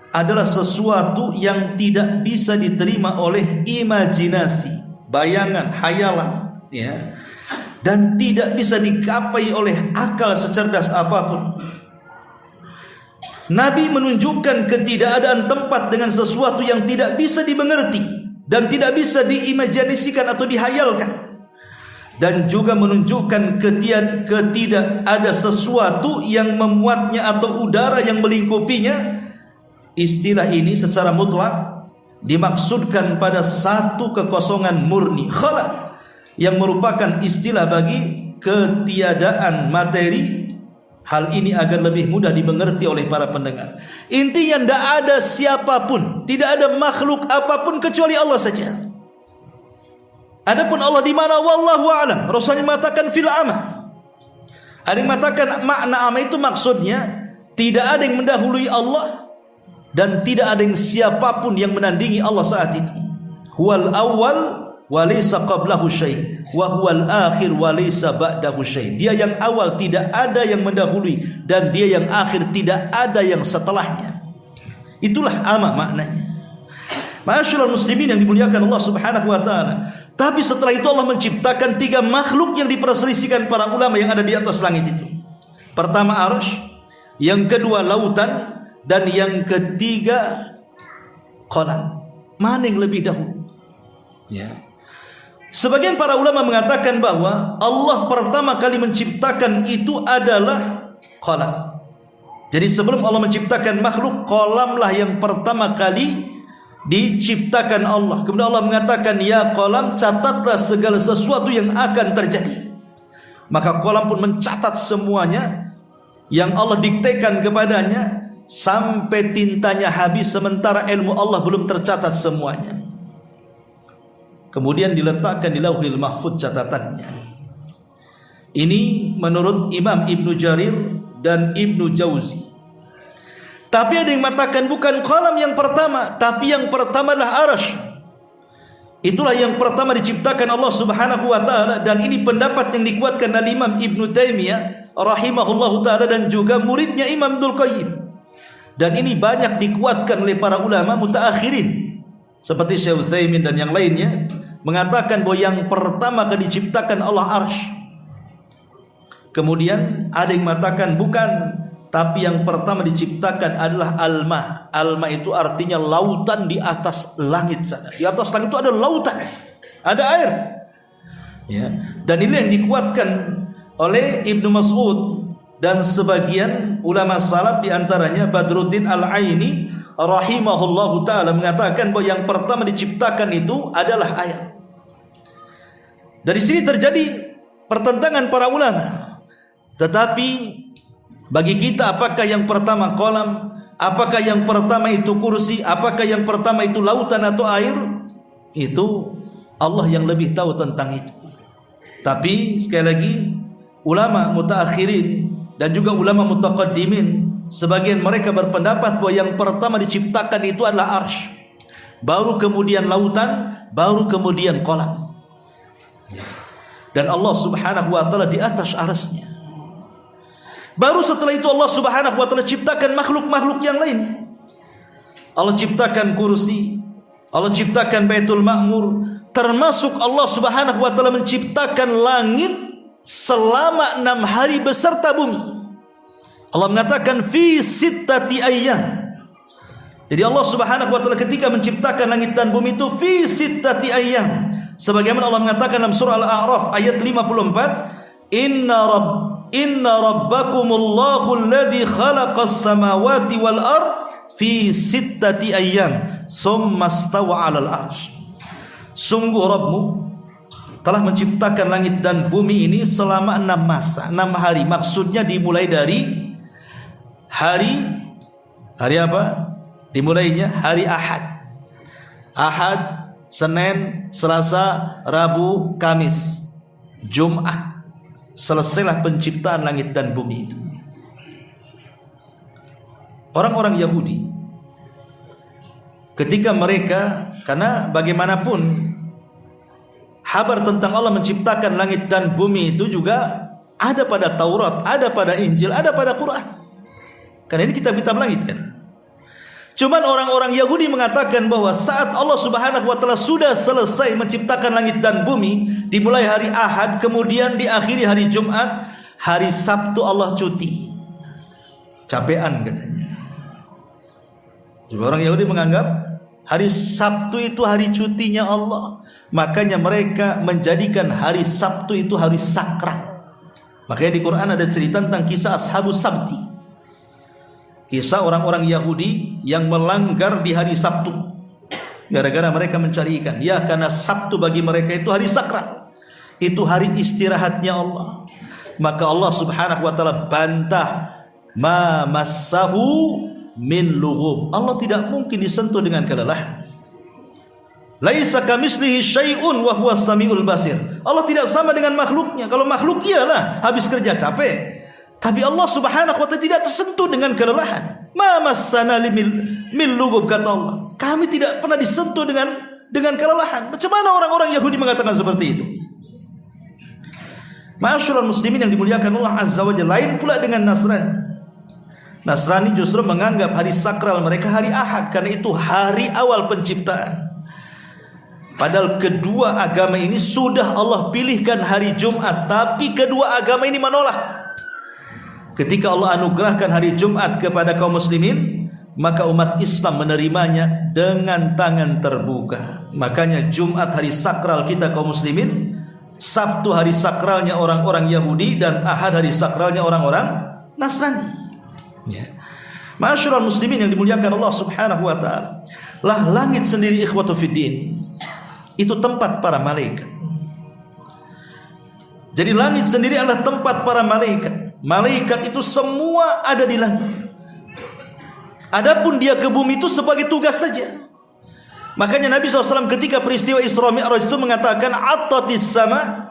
adalah sesuatu yang tidak bisa diterima oleh imajinasi, bayangan, hayalan, ya, dan tidak bisa digapai oleh akal secerdas apapun. Nabi menunjukkan ketidakadaan tempat dengan sesuatu yang tidak bisa dimengerti dan tidak bisa diimajinasikan atau dihayalkan, dan juga menunjukkan ketidak ada sesuatu yang memuatnya atau udara yang melingkupinya. Istilah ini secara mutlak dimaksudkan pada satu kekosongan murni, khala, yang merupakan istilah bagi ketiadaan materi. Hal ini agar lebih mudah dimengerti oleh para pendengar. Intinya tidak ada siapapun, tidak ada makhluk apapun kecuali Allah saja. Adapun Allah di mana, wallahu a'lam. Rasulullah mengatakan fil ama. Ada yang mengatakan makna ama itu maksudnya tidak ada yang mendahului Allah dan tidak ada yang siapapun yang menandingi Allah saat itu. Huwal awwal wa laysa qablahu syai' wa huwal akhir wa laysa ba'dahu syai'. Dia yang awal, tidak ada yang mendahului, dan dia yang akhir, tidak ada yang setelahnya. Itulah ama maknanya. Ma'asyiral muslimin yang dimuliakan Allah Subhanahu wa taala. Tapi setelah itu Allah menciptakan 3 makhluk yang diperselisihkan para ulama yang ada di atas langit itu. Pertama arsy, yang kedua lautan, dan yang ketiga qalam. Mana yang lebih dahulu? Ya. Sebagian para ulama mengatakan bahwa Allah pertama kali menciptakan itu adalah qalam. Jadi sebelum Allah menciptakan makhluk, qalamlah yang pertama kali diciptakan Allah. Kemudian Allah mengatakan, ya qalam, catatlah segala sesuatu yang akan terjadi. Maka qalam pun mencatat semuanya yang Allah diktekan kepadanya sampai tintanya habis, sementara ilmu Allah belum tercatat semuanya. Kemudian diletakkan di Lauhil Mahfuz catatannya. Ini menurut Imam Ibnu Jarir dan Ibnu Jauzi. Tapi ada yang mengatakan bukan qalam yang pertama, tapi yang pertama adalah arsy. Itulah yang pertama diciptakan Allah Subhanahu wa taala, dan ini pendapat yang dikuatkan oleh Imam Ibnu Taimiyah rahimahullahu taala dan juga muridnya Imam Ibnul Qayyim. Dan ini banyak dikuatkan oleh para ulama mutaakhirin seperti Syekh Utsaimin dan yang lainnya, mengatakan bahwa yang pertama kali diciptakan Allah arsy. Kemudian ada yang mengatakan bukan, Tapi yang pertama diciptakan adalah alma. Alma itu artinya lautan di atas langit sana. Di atas langit itu ada lautan, ada air. Ya. Dan ini yang dikuatkan oleh Ibnu Mas'ud dan sebagian ulama salaf, di antaranya Badruddin Al-Aini rahimahullahu taala mengatakan bahwa yang pertama diciptakan itu adalah air. Dari sini terjadi pertentangan para ulama. Tetapi bagi kita, apakah yang pertama kolam, apakah yang pertama itu kursi, apakah yang pertama itu lautan atau air, itu Allah yang lebih tahu tentang itu. Tapi sekali lagi, ulama mutaakhirin dan juga ulama mutaqaddimin, sebagian mereka berpendapat bahwa yang pertama diciptakan itu adalah arsy, baru kemudian lautan, baru kemudian kolam. Dan Allah subhanahu wa ta'ala di atas arsy-Nya. Baru setelah itu Allah subhanahu wa ta'ala ciptakan makhluk-makhluk yang lain. Allah ciptakan kursi, Allah ciptakan Baitul Ma'mur, termasuk Allah subhanahu wa ta'ala menciptakan langit selama 6 hari beserta bumi. Allah mengatakan fi sittati ayyam. Jadi Allah subhanahu wa ta'ala ketika menciptakan langit dan bumi itu fi sittati ayyam. Sebagaimana Allah mengatakan dalam surah Al-A'raf ayat 54, Inna rabbakumullahu alladhi khalaqas samawati wal ard fi sittati ayyam thumma stawa 'alal 'arsy. Sungguh Rabbmu telah menciptakan langit dan bumi ini selama 6 masa, 6 hari. Maksudnya dimulai dari hari apa? Dimulainya hari Ahad. Ahad, Senin, Selasa, Rabu, Kamis, Jumat. Selesailah penciptaan langit dan bumi itu. Orang-orang Yahudi ketika mereka, karena bagaimanapun kabar tentang Allah menciptakan langit dan bumi itu juga ada pada Taurat, ada pada Injil, ada pada Quran. Karena ini kitab-kitab langit kan. Cuman orang-orang Yahudi mengatakan bahwa saat Allah subhanahu wa ta'ala sudah selesai menciptakan langit dan bumi, dimulai hari Ahad, kemudian diakhiri hari Jumat, hari Sabtu Allah cuti. Capean katanya. Jadi orang Yahudi menganggap hari Sabtu itu hari cutinya Allah. Makanya mereka menjadikan hari Sabtu itu hari sakral. Makanya di Quran ada cerita tentang kisah Ashabus Sabti. Kisah orang-orang Yahudi yang melanggar di hari Sabtu gara-gara mereka mencari ikan. Ya, karena Sabtu bagi mereka itu hari sakral, itu hari istirahatnya Allah. Maka Allah subhanahu wa ta'ala bantah, ma massahu min lughub. Allah tidak mungkin disentuh dengan kelelahan. Laisa kamitslihi syai'un wa huwas samiul basir. Allah tidak sama dengan makhluknya. Kalau makhluk iyalah habis kerja capek. Tapi Allah subhanahu wa ta'ala tidak tersentuh dengan kelelahan. Ma massana min lughub, kata Allah. Kami tidak pernah disentuh dengan kelelahan. Macam mana orang-orang Yahudi mengatakan seperti itu? Ma'asyiral muslimin yang dimuliakan Allah azza wa jalla. Lain pula dengan Nasrani. Nasrani justru menganggap hari sakral mereka hari Ahad, karena itu hari awal penciptaan. Padahal kedua agama ini sudah Allah pilihkan hari Jumat, tapi kedua agama ini menolak. Ketika Allah anugerahkan hari Jumat kepada kaum muslimin, maka umat Islam menerimanya dengan tangan terbuka. Makanya Jumat hari sakral kita kaum muslimin, Sabtu hari sakralnya orang-orang Yahudi, dan Ahad hari sakralnya orang-orang Nasrani. Ya. Ma'asyiral muslimin yang dimuliakan Allah subhanahu wa ta'ala. Lah langit sendiri ikhwatu fiddin, itu tempat para malaikat. Jadi langit sendiri adalah tempat para malaikat. Malaikat itu semua ada di langit. Adapun dia ke bumi itu sebagai tugas saja. Makanya Nabi SAW ketika peristiwa Isra Mi'raj itu mengatakan attatis sama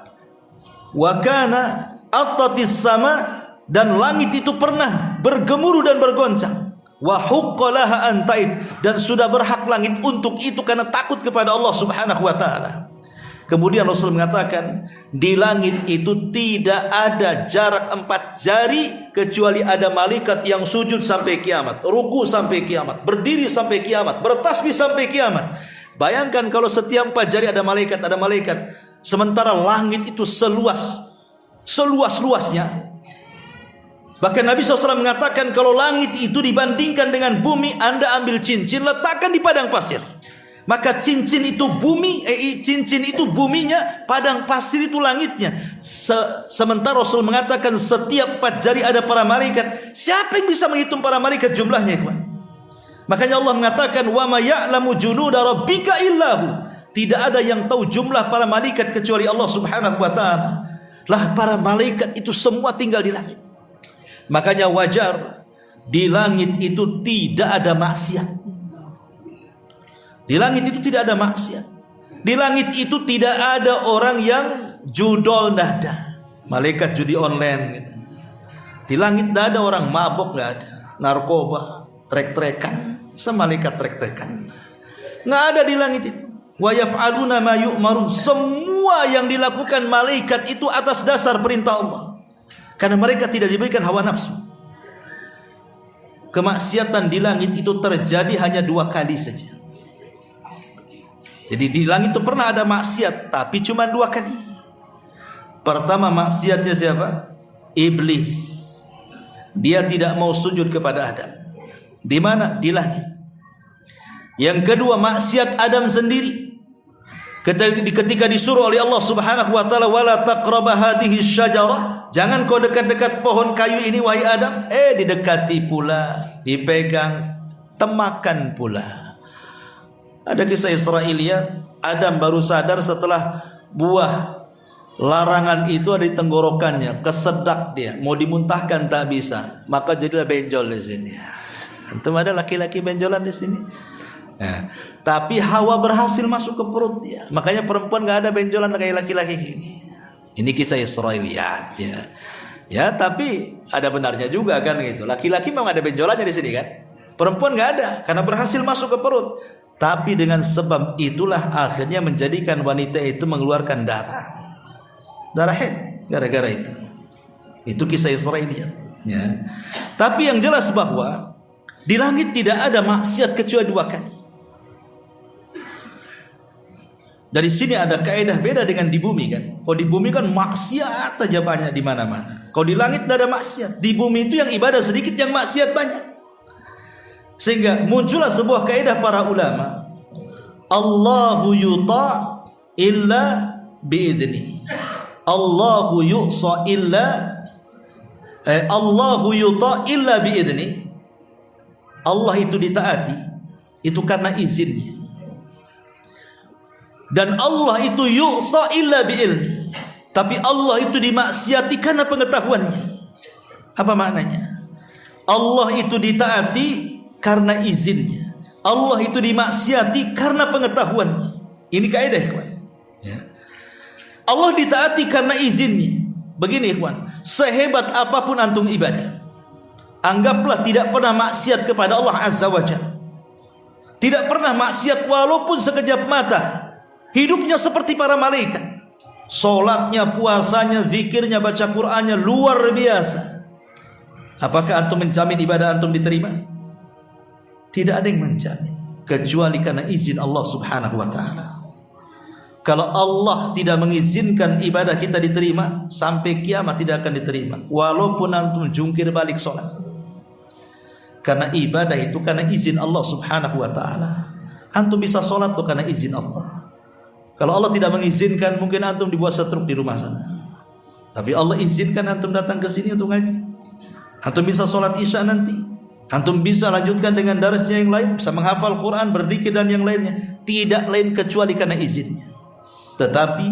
wa kana attatis sama, dan langit itu pernah bergemuruh dan bergoncang. Wa huqqalaha an ta'id, dan sudah berhak langit untuk itu karena takut kepada Allah subhanahu wa ta'ala. Kemudian Rasul mengatakan, di langit itu tidak ada jarak 4 jari kecuali ada malaikat yang sujud sampai kiamat, ruku sampai kiamat, berdiri sampai kiamat, bertasbih sampai kiamat. Bayangkan kalau setiap 4 jari ada malaikat, sementara langit itu seluas-luasnya. Bahkan Nabi SAW mengatakan kalau langit itu dibandingkan dengan bumi, Anda ambil cincin, letakkan di padang pasir. Maka cincin itu bumi, cincin itu buminya, padang pasir itu langitnya. Sementara Rasul mengatakan setiap 4 jari ada para malaikat. Siapa yang bisa menghitung para malaikat jumlahnya, ikhwan? Makanya Allah mengatakan wa ma ya'lamu junuda rabbika illahu. Tidak ada yang tahu jumlah para malaikat kecuali Allah Subhanahu wa taala. Lah para malaikat itu semua tinggal di langit. Makanya wajar di langit itu tidak ada maksiat. Di langit itu tidak ada maksiat. Di langit itu tidak ada orang yang judol, tidak ada. Malaikat judi online gitu. Di langit tidak ada orang mabok, tidak ada. Narkoba, trek-trekan, malaikat trek-trekan. Nggak ada di langit itu. Wa yaf'aluna ma yu'marun. Semua yang dilakukan malaikat itu atas dasar perintah Allah. Karena mereka tidak diberikan hawa nafsu. Kemaksiatan di langit itu terjadi hanya 2 kali saja. Jadi di langit itu pernah ada maksiat, tapi cuma 2 kali. Pertama maksiatnya siapa? Iblis. Dia tidak mau sujud kepada Adam. Di mana? Di langit. Yang kedua maksiat Adam sendiri. Ketika disuruh oleh Allah Subhanahu wa taala wala taqraba hadhihi syajarah, jangan kau dekat-dekat pohon kayu ini wahai Adam. Didekati pula, dipegang, temakan pula. Ada kisah Israiliyat, Adam baru sadar setelah buah larangan itu ada di tenggorokannya, kesedak dia, mau dimuntahkan tak bisa, maka jadilah benjol di sini. Antum ada laki-laki benjolan di sini? Nah, tapi Hawa berhasil masuk ke perut dia. Makanya perempuan nggak ada benjolan kayak laki-laki gini. Ini kisah Israiliyat ya. Ya, tapi ada benarnya juga kan gitu. Laki-laki memang ada benjolannya di sini kan. Perempuan nggak ada karena berhasil masuk ke perut. Tapi dengan sebab itulah akhirnya menjadikan wanita itu mengeluarkan darah haid gara-gara itu. Itu kisah Israiliyat ya. Tapi yang jelas bahwa di langit tidak ada maksiat kecuali 2 kali. Dari sini ada kaidah beda dengan di bumi kan. Kalau di bumi kan maksiat aja banyak di mana-mana. Kalau di langit tidak ada maksiat. Di bumi itu yang ibadah sedikit, yang maksiat banyak. Sehingga muncullah sebuah kaidah para ulama. Allahu yuta illa biidni. Allahu yu'sa illa Allahu yuta illa biidni. Allah itu ditaati itu karena izinnya. Dan Allah itu yu'sa illa bi'ilmi. Tapi Allah itu dimaksiati karena pengetahuannya. Apa maknanya? Allah itu ditaati karena izinnya. Allah itu dimaksiati karena pengetahuannya. Ini kaidah, ikhwan. Ya. Allah ditaati karena izinnya. Begini, ikhwan, sehebat apapun antum ibadah, anggaplah tidak pernah maksiat kepada Allah Azza wa Jalla. Tidak pernah maksiat walaupun sekejap mata. Hidupnya seperti para malaikat. Solatnya, puasanya, zikirnya, baca Qur'annya luar biasa. Apakah antum menjamin ibadah antum diterima? Tidak ada yang menjamin kecuali karena izin Allah Subhanahu wa taala. Kalau Allah tidak mengizinkan ibadah kita diterima, sampai kiamat tidak akan diterima. Walaupun antum jungkir balik solat. Karena ibadah itu karena izin Allah Subhanahu wa taala. Antum bisa solat itu karena izin Allah. Kalau Allah tidak mengizinkan, mungkin antum dibuat setruk di rumah sana. Tapi Allah izinkan antum datang ke sini untuk ngaji. Antum bisa sholat isya nanti. Antum bisa lanjutkan dengan darasnya yang lain, bisa menghafal Quran, berzikir dan yang lainnya. Tidak lain kecuali karena izinnya. Tetapi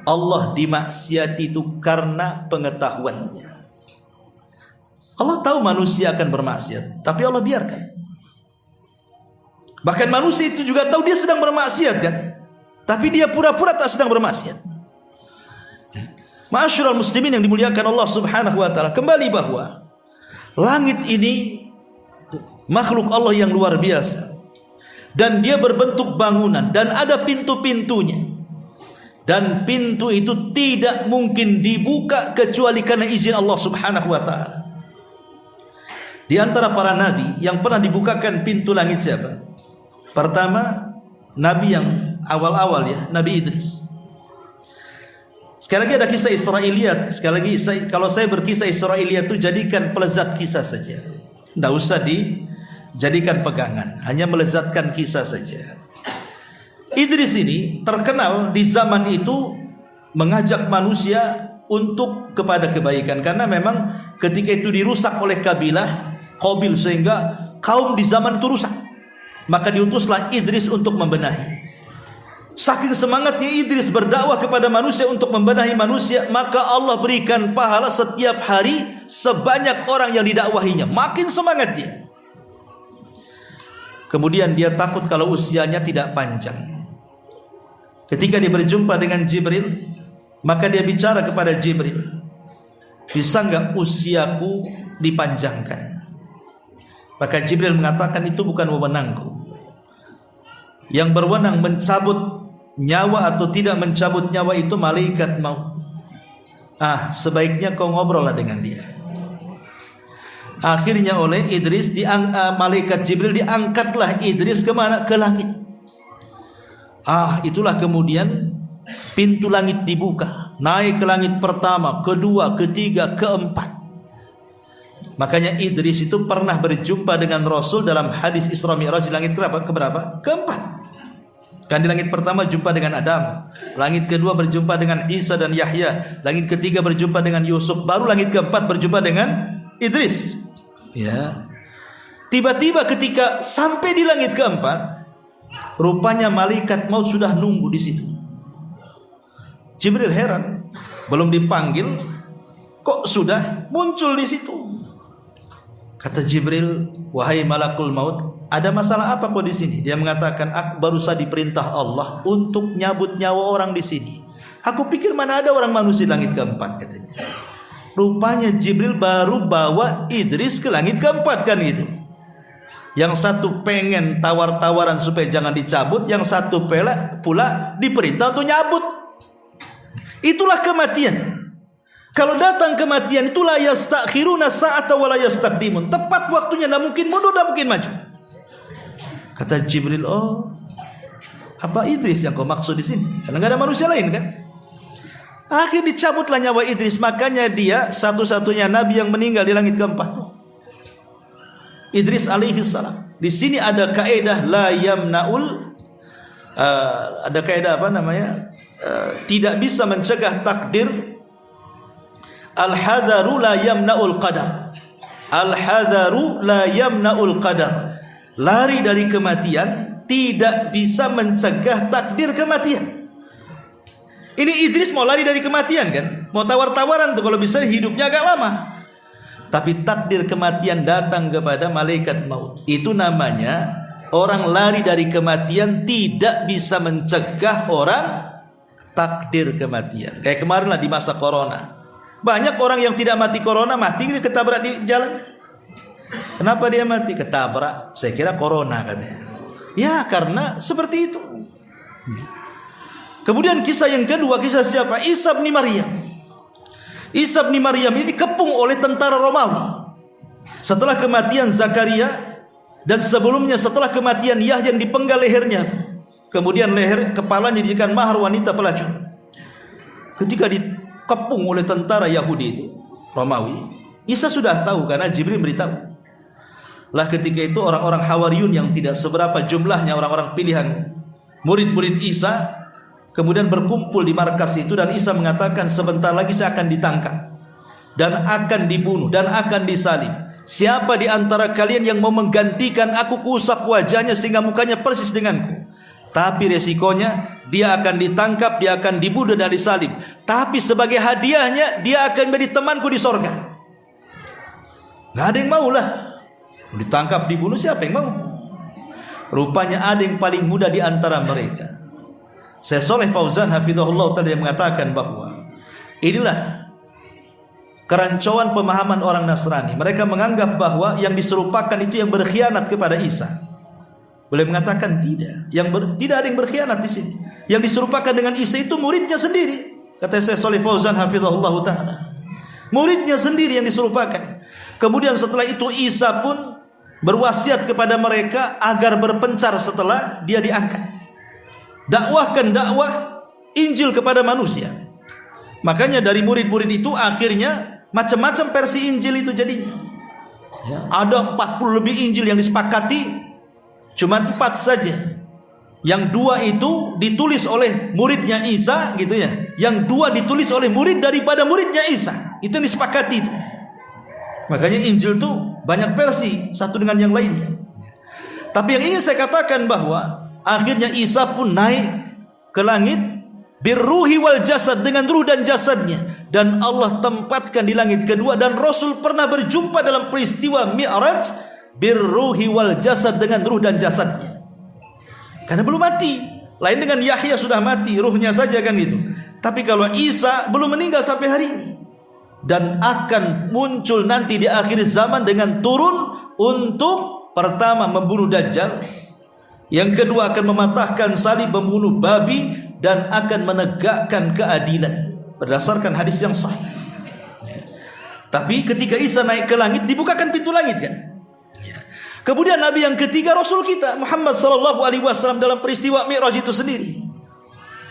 Allah dimaksiati itu karena pengetahuannya. Allah tahu manusia akan bermaksiat, tapi Allah biarkan. Bahkan manusia itu juga tahu dia sedang bermaksiat kan, tapi dia pura-pura tak sedang bermaksiat. Ma'asyiral muslimin yang dimuliakan Allah Subhanahu wa taala, kembali bahwa langit ini makhluk Allah yang luar biasa, dan dia berbentuk bangunan dan ada pintu-pintunya, dan pintu itu tidak mungkin dibuka kecuali karena izin Allah Subhanahu wa taala. Di antara para nabi yang pernah dibukakan pintu langit siapa? Pertama, nabi yang awal-awal ya, Nabi Idris. Sekali lagi ada kisah Israiliyat. Sekali lagi kalau saya berkisah Israiliyat itu jadikan pelezat kisah saja. Tidak usah dijadikan pegangan, hanya melezatkan kisah saja. Idris ini terkenal di zaman itu mengajak manusia untuk kepada kebaikan, karena memang ketika itu dirusak oleh kabilah Qabil sehingga kaum di zaman itu rusak. Maka diutuslah Idris untuk membenahi. Saking semangatnya Idris berdakwah kepada manusia untuk membenahi manusia, maka Allah berikan pahala setiap hari sebanyak orang yang didakwahinya. Makin semangat dia. Kemudian dia takut kalau usianya tidak panjang. Ketika dia berjumpa dengan Jibril, maka dia bicara kepada Jibril, bisa enggak usiaku dipanjangkan? Maka Jibril mengatakan, itu bukan wewenangku. Yang berwenang mencabut nyawa atau tidak mencabut nyawa itu malaikat maut. Sebaiknya kau ngobrollah dengan dia. Akhirnya oleh Idris malaikat Jibril diangkatlah Idris kemana? Ke langit. Itulah kemudian pintu langit dibuka, naik ke langit pertama, kedua, ketiga, keempat. Makanya Idris itu pernah berjumpa dengan Rasul dalam hadis Isra Mi'raj di langit keberapa? Keempat. Kan di langit pertama jumpa dengan Adam, langit kedua berjumpa dengan Isa dan Yahya, langit ketiga berjumpa dengan Yusuf, baru langit keempat berjumpa dengan Idris. Ya. Tiba-tiba ketika sampai di langit keempat, rupanya malaikat maut sudah nunggu di situ. Jibril heran, belum dipanggil kok sudah muncul di situ. Kata Jibril, wahai malakul maut, ada masalah apa kok di sini? Dia mengatakan, aku baru saja diperintah Allah untuk nyabut nyawa orang di sini. Aku pikir mana ada orang manusia di langit keempat, katanya. Rupanya Jibril baru bawa Idris ke langit keempat, kan gitu. Yang satu pengen tawar-tawaran supaya jangan dicabut, yang satu pula diperintah untuk nyabut. Itulah kematian. Kalau datang kematian, itulah yastakhiruna sa'ata wa la yastaqdimun. Tepat waktunya, tidak mungkin mundur, tidak mungkin maju. Kata Jibril, apa Idris yang kau maksud di sini? Karena nggak ada manusia lain kan? Akhir dicabutlah nyawa Idris. Makanya dia satu-satunya nabi yang meninggal di langit keempat. Idris alaihi salam. Di sini ada kaidah la yamnaul, ada kaidah apa namanya? Tidak bisa mencegah takdir. Al-hadaru la yamna'ul qadar. Al-hadaru la yamna'ul qadar. Lari dari kematian tidak bisa mencegah takdir kematian. Ini Idris mau lari dari kematian kan? Mau tawar-tawaran tuh, kalau bisa hidupnya agak lama. Tapi takdir kematian datang kepada malaikat maut. Itu namanya orang lari dari kematian tidak bisa mencegah orang takdir kematian. Kayak kemarin lah di masa corona. Banyak orang yang tidak mati corona, mati ketabrak di jalan. Kenapa dia mati? Ketabrak, saya kira corona katanya. Ya karena seperti itu. Kemudian kisah yang kedua, kisah siapa? Isa bin Maryam. Isa bin Maryam ini dikepung oleh tentara Romawi. Setelah kematian Zakaria dan sebelumnya setelah kematian Yahya yang dipenggal lehernya. Kemudian kepalanya dijadikan mahar wanita pelacur. Ketika dikepung oleh tentara Yahudi itu, Romawi, Isa sudah tahu karena Jibril beritahu. Lah ketika itu orang-orang Hawariyun yang tidak seberapa jumlahnya, orang-orang pilihan murid-murid Isa, kemudian berkumpul di markas itu, dan Isa mengatakan, sebentar lagi saya akan ditangkap dan akan dibunuh dan akan disalib. Siapa di antara kalian yang mau menggantikan aku, kuusap wajahnya sehingga mukanya persis denganku. Tapi resikonya dia akan ditangkap, dia akan dibunuh dan disalib. Tapi sebagai hadiahnya dia akan menjadi temanku di sorga. Gak ada yang mau lah. Ditangkap, dibunuh, siapa yang mau? Rupanya ada yang paling muda di antara mereka. Syekh Shalih Fauzan hafizahullah ta'ala mengatakan bahwa inilah kerancuan pemahaman orang Nasrani. Mereka menganggap bahwa yang diserupakan itu yang berkhianat kepada Isa. Boleh mengatakan tidak. Tidak ada yang berkhianat di sini. Yang diserupakan dengan Isa itu muridnya sendiri. Kata Syekh Shalih Fauzan hafizahullah ta'ala. Muridnya sendiri yang diserupakan. Kemudian setelah itu Isa pun berwasiat kepada mereka agar berpencar setelah dia diangkat. Dakwahkan dakwah Injil kepada manusia. Makanya dari murid-murid itu akhirnya macam-macam versi Injil itu jadinya. Ya, ada 40 lebih Injil yang disepakati, cuma 4 saja. Yang 2 itu ditulis oleh muridnya Isa gitu ya. Yang 2 ditulis oleh murid daripada muridnya Isa. Itu yang disepakati itu. Makanya Injil itu banyak versi satu dengan yang lainnya. Tapi yang ingin saya katakan bahwa akhirnya Isa pun naik ke langit birruhi wal jasad, dengan ruh dan jasadnya, dan Allah tempatkan di langit kedua, dan Rasul pernah berjumpa dalam peristiwa Mi'raj birruhi wal jasad, dengan ruh dan jasadnya. Karena belum mati. Lain dengan Yahya sudah mati, ruhnya saja kan gitu. Tapi kalau Isa belum meninggal sampai hari ini, dan akan muncul nanti di akhir zaman dengan turun untuk pertama membunuh Dajjal, yang kedua akan mematahkan salib, membunuh babi, dan akan menegakkan keadilan berdasarkan hadis yang sahih. Tapi ketika Isa naik ke langit, dibukakan pintu langit kan. Kemudian Nabi yang ketiga Rasul kita Muhammad sallallahu alaihi wasallam dalam peristiwa Mi'raj itu sendiri,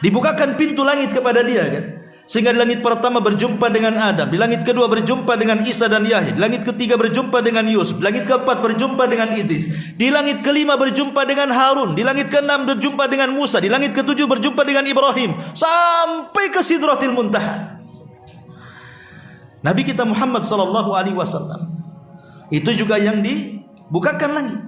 dibukakan pintu langit kepada dia kan. Sehingga di langit pertama berjumpa dengan Adam, di langit kedua berjumpa dengan Isa dan Yahya, di langit ketiga berjumpa dengan Yusuf, di langit keempat berjumpa dengan Idris, di langit kelima berjumpa dengan Harun, di langit keenam berjumpa dengan Musa, di langit ketujuh berjumpa dengan Ibrahim, sampai ke Sidratil Muntaha. Nabi kita Muhammad sallallahu alaihi wasallam itu juga yang dibukakan langit.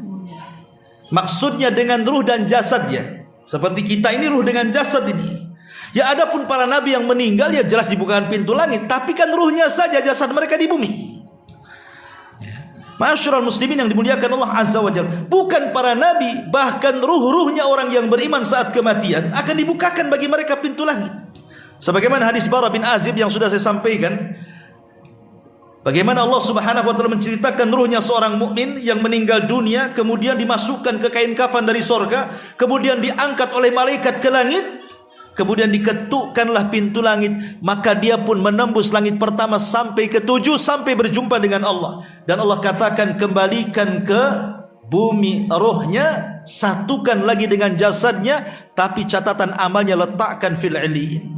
Maksudnya dengan ruh dan jasadnya. Seperti kita ini ruh dengan jasad ini. Ya, adapun para nabi yang meninggal ya jelas dibukakan pintu langit, tapi kan ruhnya saja, jasad mereka di bumi. Ma'asyiral muslimin yang dimuliakan Allah Azza wa Jalla, bukan para nabi, bahkan ruh-ruhnya orang yang beriman saat kematian akan dibukakan bagi mereka pintu langit. Sebagaimana hadis Bara bin Azib yang sudah saya sampaikan, bagaimana Allah Subhanahu wa taala menceritakan ruhnya seorang mukmin yang meninggal dunia, kemudian dimasukkan ke kain kafan dari sorga, kemudian diangkat oleh malaikat ke langit. Kemudian diketukkanlah pintu langit, maka dia pun menembus langit pertama sampai ke 7, sampai berjumpa dengan Allah. Dan Allah katakan, kembalikan ke bumi rohnya, satukan lagi dengan jasadnya, tapi catatan amalnya letakkan fil 'iliyyin.